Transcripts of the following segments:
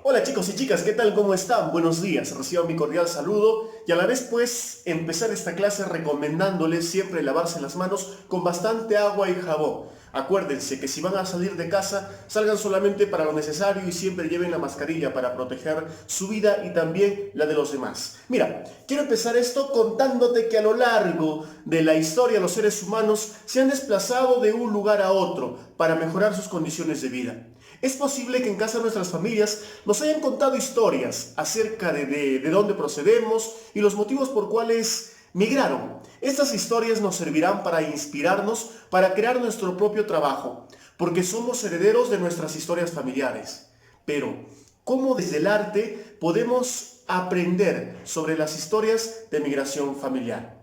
Hola chicos y chicas, ¿qué tal? ¿Cómo están? Buenos días, reciban mi cordial saludo y a la vez pues empezar esta clase recomendándoles siempre lavarse las manos con bastante agua y jabón. Acuérdense que si van a salir de casa, salgan solamente para lo necesario y siempre lleven la mascarilla para proteger su vida y también la de los demás. Mira, quiero empezar esto contándote que a lo largo de la historia los seres humanos se han desplazado de un lugar a otro para mejorar sus condiciones de vida. Es posible que en casa de nuestras familias nos hayan contado historias acerca de dónde procedemos y los motivos por cuales migraron. Estas historias nos servirán para inspirarnos, para crear nuestro propio trabajo, porque somos herederos de nuestras historias familiares. Pero, ¿cómo desde el arte podemos aprender sobre las historias de migración familiar?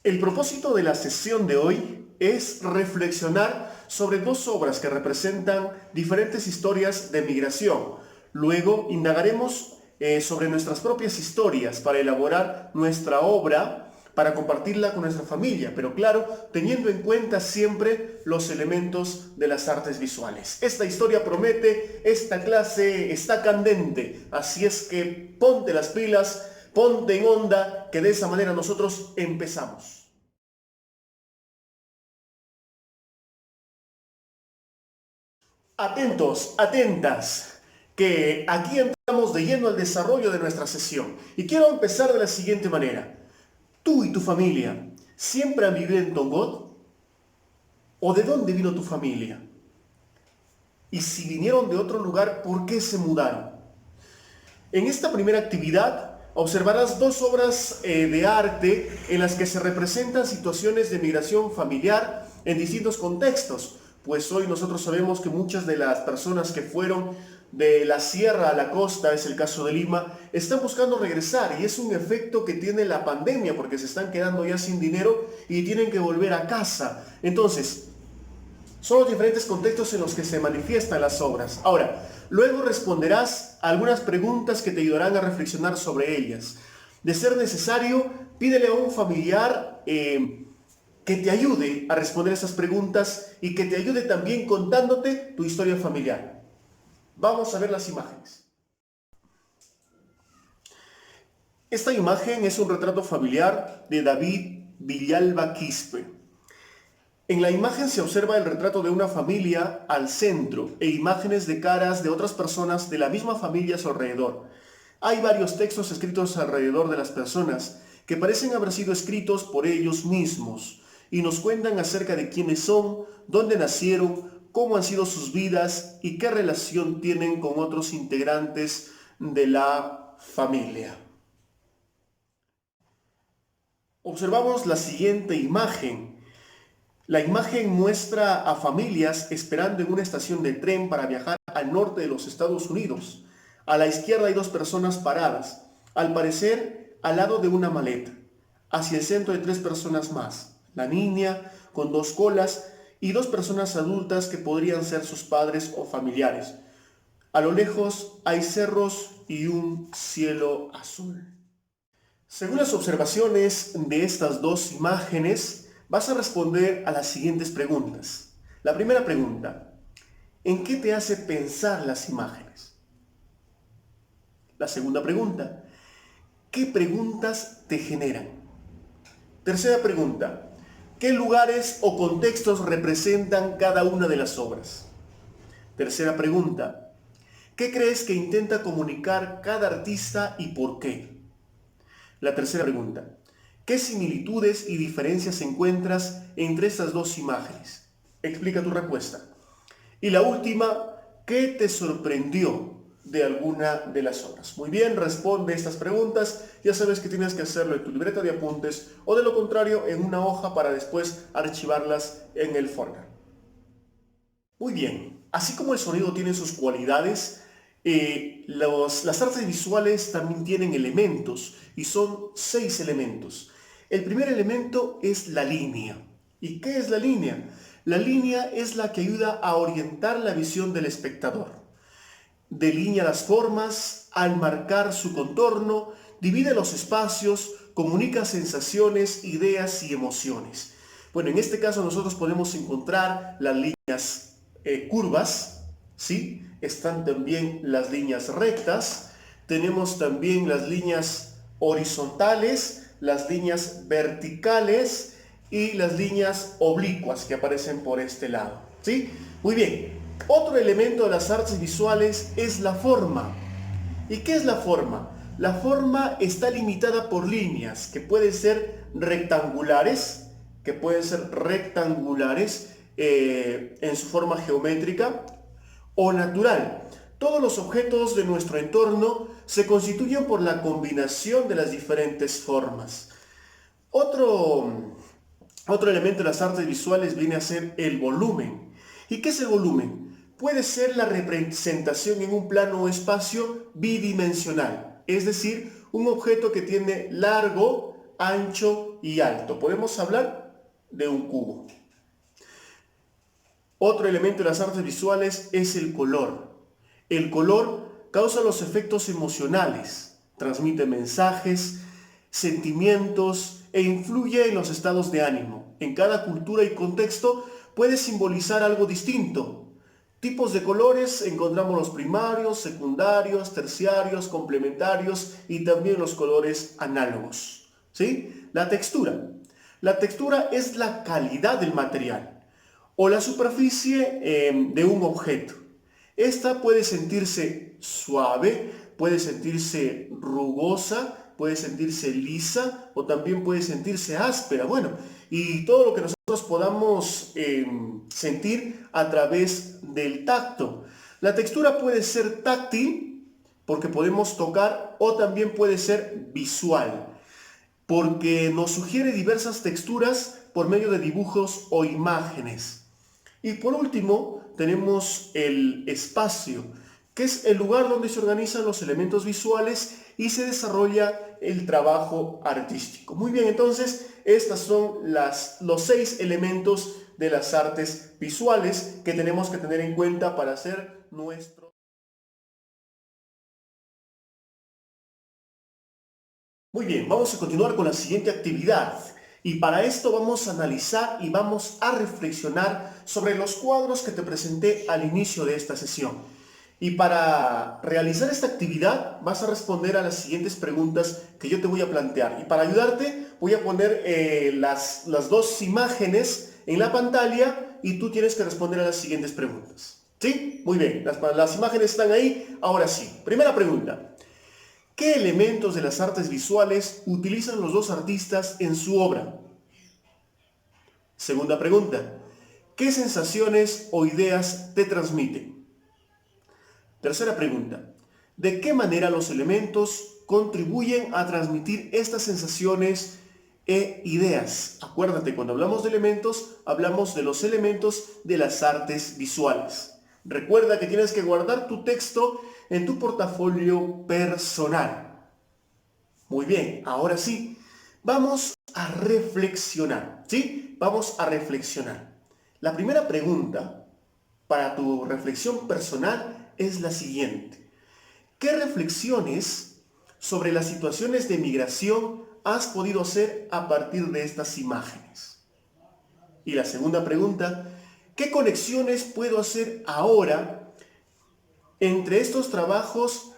El propósito de la sesión de hoy es reflexionar sobre dos obras que representan diferentes historias de migración. Luego indagaremos sobre nuestras propias historias para elaborar nuestra obra, para compartirla con nuestra familia, pero claro, teniendo en cuenta siempre los elementos de las artes visuales. Esta historia promete, esta clase está candente, así es que ponte las pilas, ponte en onda, que de esa manera nosotros empezamos. Atentos, atentas, que aquí entramos de lleno al desarrollo de nuestra sesión. Y quiero empezar de la siguiente manera. ¿Tú y tu familia siempre han vivido en Tongot? ¿O de dónde vino tu familia? Y si vinieron de otro lugar, ¿por qué se mudaron? En esta primera actividad observarás dos obras de arte en las que se representan situaciones de migración familiar en distintos contextos. Pues hoy nosotros sabemos que muchas de las personas que fueron de la sierra a la costa, es el caso de Lima, están buscando regresar y es un efecto que tiene la pandemia porque se están quedando ya sin dinero y tienen que volver a casa. Entonces, son los diferentes contextos en los que se manifiestan las obras. Ahora, luego responderás a algunas preguntas que te ayudarán a reflexionar sobre ellas. De ser necesario, pídele a un familiar que te ayude a responder esas preguntas y que te ayude también contándote tu historia familiar. Vamos a ver las imágenes. Esta imagen es un retrato familiar de David Villalba Quispe. En la imagen se observa el retrato de una familia al centro e imágenes de caras de otras personas de la misma familia a su alrededor. Hay varios textos escritos alrededor de las personas que parecen haber sido escritos por ellos mismos y nos cuentan acerca de quiénes son, dónde nacieron, cómo han sido sus vidas y qué relación tienen con otros integrantes de la familia. Observamos la siguiente imagen. La imagen muestra a familias esperando en una estación de tren para viajar al norte de los Estados Unidos. A la izquierda hay dos personas paradas, al parecer al lado de una maleta. Hacia el centro hay tres personas más, la niña con dos colas y dos personas adultas que podrían ser sus padres o familiares. A lo lejos hay cerros y un cielo azul. Según las observaciones de estas dos imágenes, vas a responder a las siguientes preguntas. La primera pregunta, ¿en qué te hace pensar las imágenes? La segunda pregunta, ¿qué preguntas te generan? Tercera pregunta, ¿qué lugares o contextos representan cada una de las obras? Tercera pregunta, ¿qué crees que intenta comunicar cada artista y por qué? La tercera pregunta, ¿qué similitudes y diferencias encuentras entre estas dos imágenes? Explica tu respuesta. Y la última, ¿qué te sorprendió de alguna de las obras? Muy bien, responde estas preguntas. Ya sabes que tienes que hacerlo en tu libreta de apuntes o de lo contrario en una hoja para después archivarlas en el folder. Muy bien, así como el sonido tiene sus cualidades, las artes visuales también tienen elementos y son 6 elementos. El primer elemento es la línea. ¿Y qué es la línea? La línea es la que ayuda a orientar la visión del espectador. Delinea las formas, al marcar su contorno, divide los espacios, comunica sensaciones, ideas y emociones. Bueno, en este caso nosotros podemos encontrar las líneas curvas, ¿sí? Están también las líneas rectas, tenemos también las líneas horizontales, las líneas verticales y las líneas oblicuas que aparecen por este lado, ¿sí? Muy bien, otro elemento de las artes visuales es la forma. ¿Y qué es la forma? La forma está limitada por líneas que pueden ser rectangulares, en su forma geométrica o natural. Todos los objetos de nuestro entorno se constituyen por la combinación de las diferentes formas. Otro elemento de las artes visuales viene a ser el volumen. ¿Y qué es el volumen? Puede ser la representación en un plano o espacio bidimensional, es decir, un objeto que tiene largo, ancho y alto. Podemos hablar de un cubo. Otro elemento de las artes visuales es el color. El color causa los efectos emocionales, transmite mensajes, sentimientos e influye en los estados de ánimo. En cada cultura y contexto puede simbolizar algo distinto. Tipos de colores encontramos los primarios, secundarios, terciarios, complementarios y también los colores análogos, ¿sí? La textura. La textura es la calidad del material o la superficie de un objeto. Esta puede sentirse suave, puede sentirse rugosa, puede sentirse lisa o también puede sentirse áspera. Bueno, y todo lo que nosotros podamos sentir a través del tacto. La textura puede ser táctil porque podemos tocar o también puede ser visual porque nos sugiere diversas texturas por medio de dibujos o imágenes. Y por último, tenemos el espacio, que es el lugar donde se organizan los elementos visuales y se desarrolla el trabajo artístico. Muy bien, entonces, estos son los 6 elementos de las artes visuales que tenemos que tener en cuenta para hacer nuestro... Muy bien, vamos a continuar con la siguiente actividad. Y para esto vamos a analizar y vamos a reflexionar sobre los cuadros que te presenté al inicio de esta sesión. Y para realizar esta actividad vas a responder a las siguientes preguntas que yo te voy a plantear. Y para ayudarte voy a poner las 2 imágenes en la pantalla y tú tienes que responder a las siguientes preguntas. ¿Sí? Muy bien, las imágenes están ahí. Ahora sí, primera pregunta. ¿Qué elementos de las artes visuales utilizan los 2 artistas en su obra? Segunda pregunta. ¿Qué sensaciones o ideas te transmiten? Tercera pregunta. ¿De qué manera los elementos contribuyen a transmitir estas sensaciones e ideas? Acuérdate, cuando hablamos de elementos, hablamos de los elementos de las artes visuales. Recuerda que tienes que guardar tu texto en tu portafolio personal. Muy bien, ahora sí, vamos a reflexionar, ¿sí? Vamos a reflexionar. La primera pregunta para tu reflexión personal es la siguiente. ¿Qué reflexiones sobre las situaciones de migración has podido hacer a partir de estas imágenes? Y la segunda pregunta, ¿qué conexiones puedo hacer ahora entre estos trabajos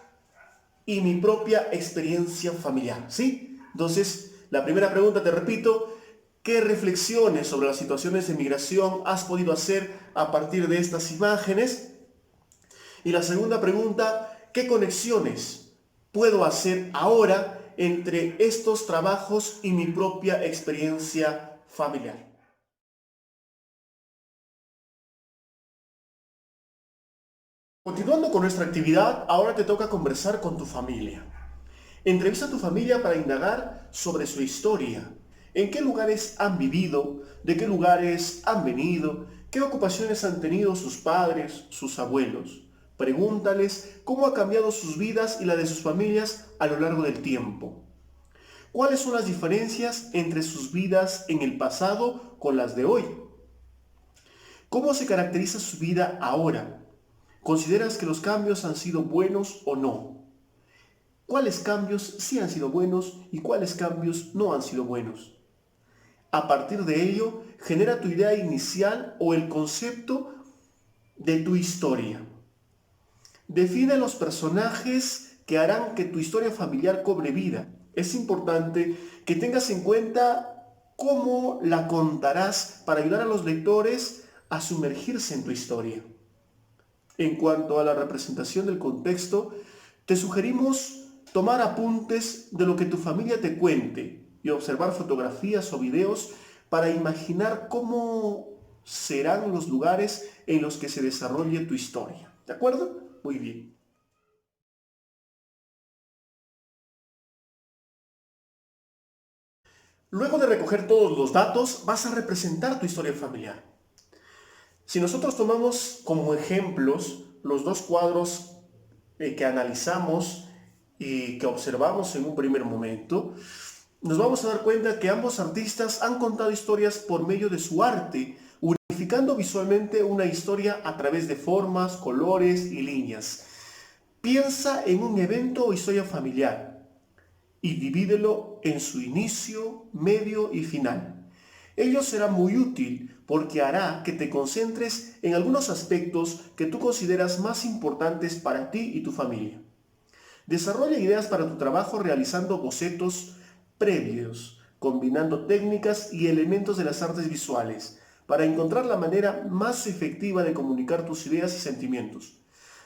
y mi propia experiencia familiar? ¿Sí? Entonces, la primera pregunta, te repito, ¿qué reflexiones sobre las situaciones de migración has podido hacer a partir de estas imágenes? Y la segunda pregunta, ¿qué conexiones puedo hacer ahora entre estos trabajos y mi propia experiencia familiar? Continuando con nuestra actividad, ahora te toca conversar con tu familia. Entrevista a tu familia para indagar sobre su historia. ¿En qué lugares han vivido? ¿De qué lugares han venido? ¿Qué ocupaciones han tenido sus padres, sus abuelos? Pregúntales cómo ha cambiado sus vidas y la de sus familias a lo largo del tiempo. ¿Cuáles son las diferencias entre sus vidas en el pasado con las de hoy? ¿Cómo se caracteriza su vida ahora? ¿Consideras que los cambios han sido buenos o no? ¿Cuáles cambios sí han sido buenos y cuáles cambios no han sido buenos? A partir de ello, genera tu idea inicial o el concepto de tu historia. Define los personajes que harán que tu historia familiar cobre vida. Es importante que tengas en cuenta cómo la contarás para ayudar a los lectores a sumergirse en tu historia. En cuanto a la representación del contexto, te sugerimos tomar apuntes de lo que tu familia te cuente y observar fotografías o videos para imaginar cómo serán los lugares en los que se desarrolle tu historia. ¿De acuerdo? Muy bien. Luego de recoger todos los datos, vas a representar tu historia familiar. Si nosotros tomamos como ejemplos los dos cuadros que analizamos y que observamos en un primer momento, nos vamos a dar cuenta que ambos artistas han contado historias por medio de su arte, unificando visualmente una historia a través de formas, colores y líneas. Piensa en un evento o historia familiar y divídelo en su inicio, medio y final. Ello será muy útil porque hará que te concentres en algunos aspectos que tú consideras más importantes para ti y tu familia. Desarrolla ideas para tu trabajo realizando bocetos previos, combinando técnicas y elementos de las artes visuales para encontrar la manera más efectiva de comunicar tus ideas y sentimientos.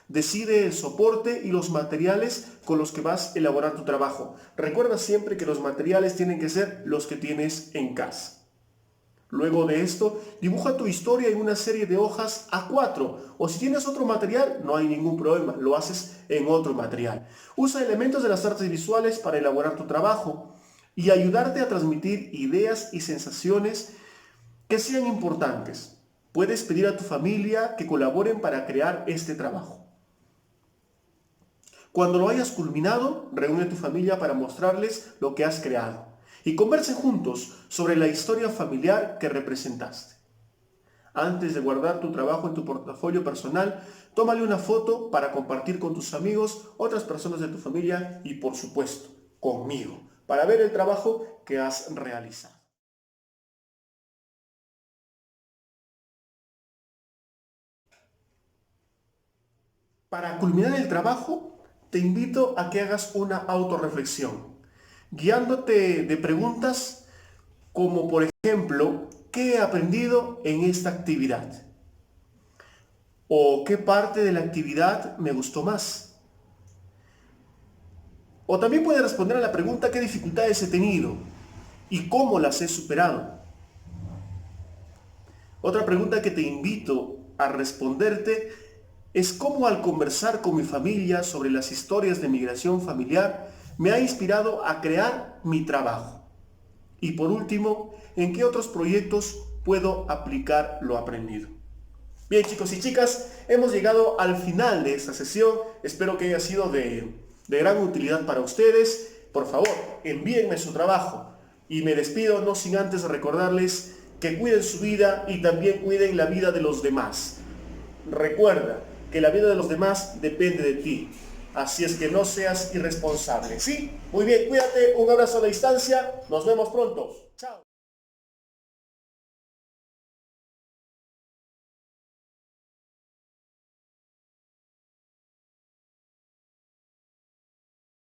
Decide el soporte y los materiales con los que vas a elaborar tu trabajo. Recuerda siempre que los materiales tienen que ser los que tienes en casa. Luego de esto, dibuja tu historia en una serie de hojas A4 o si tienes otro material, no hay ningún problema, lo haces en otro material. Usa elementos de las artes visuales para elaborar tu trabajo y ayudarte a transmitir ideas y sensaciones que sean importantes. Puedes pedir a tu familia que colaboren para crear este trabajo. Cuando lo hayas culminado, reúne a tu familia para mostrarles lo que has creado y conversen juntos sobre la historia familiar que representaste. Antes de guardar tu trabajo en tu portafolio personal, tómale una foto para compartir con tus amigos, otras personas de tu familia y, por supuesto, conmigo, para ver el trabajo que has realizado. Para culminar el trabajo, te invito a que hagas una autorreflexión, guiándote de preguntas como, por ejemplo, ¿qué he aprendido en esta actividad? ¿O qué parte de la actividad me gustó más? O también puedes responder a la pregunta ¿qué dificultades he tenido? ¿Y cómo las he superado? Otra pregunta que te invito a responderte es cómo al conversar con mi familia sobre las historias de migración familiar me ha inspirado a crear mi trabajo. Y por último, ¿en qué otros proyectos puedo aplicar lo aprendido? Bien, chicos y chicas, hemos llegado al final de esta sesión. Espero que haya sido de gran utilidad para ustedes. Por favor, envíenme su trabajo. Y me despido no sin antes recordarles que cuiden su vida y también cuiden la vida de los demás. Recuerda que la vida de los demás depende de ti. Así es que no seas irresponsable, ¿sí? Muy bien, cuídate, un abrazo a la distancia, nos vemos pronto. Chao.